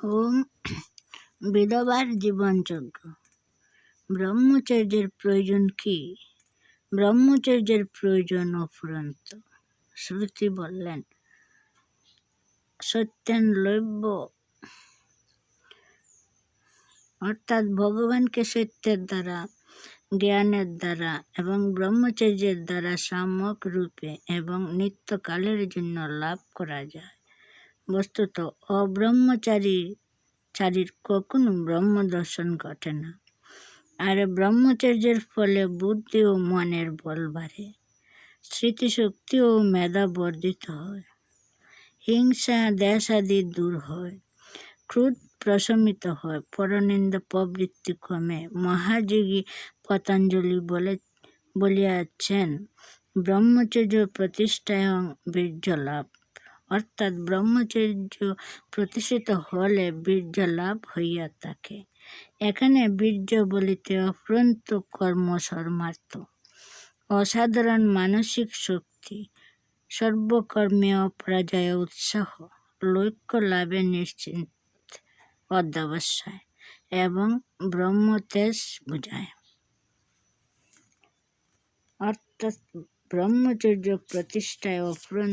ওম বিধবার জীবনযজ্ঞ। ব্রহ্মচর্যের প্রয়োজন কি? ব্রহ্মচর্যের প্রয়োজন অফুরন্ত। শ্রুতি বললেন, সত্যেন লভ্য, অর্থাৎ ভগবানকে সত্যের দ্বারা, জ্ঞানের দ্বারা এবং ব্রহ্মচর্যের দ্বারা সাম্যক রূপে এবং নিত্যকালের জন্য লাভ করা যায়। বস্তুত অব্রহ্মচারীর কখনো ব্রহ্ম দর্শন ঘটে না। আর ব্রহ্মচর্যের ফলে বুদ্ধি ও মনের বল বাড়ে, স্মৃতিশক্তি ও মেধা বর্ধিত হয়, হিংসা দেশাদি দূর হয়, ক্রোধ প্রশমিত হয়, পরনিন্দা প্রবৃত্তি কমে। মহাযোগী পতঞ্জলি বলিয়াছেন, ব্রহ্মচর্য প্রতিষ্ঠায় বীর্য লাভ, অর্থাৎ ব্রহ্মচর্য প্রতিষ্ঠিত হলে বীর্য লাভ হইয়া থাকে। এখানে বীর্য বলিতে অফুরন্ত কর্ম সমার্থ, অসাধারণ মানসিক শক্তি, সর্বকর্মে অপরাজয় উৎসাহ, লক্ষ্য লাভে নিশ্চিত অধ্যবসায় এবং ব্রহ্মতেজ বুঝায়। অর্থাৎ ব্রহ্মচর্য প্রতিষ্ঠায় অফুরন্ত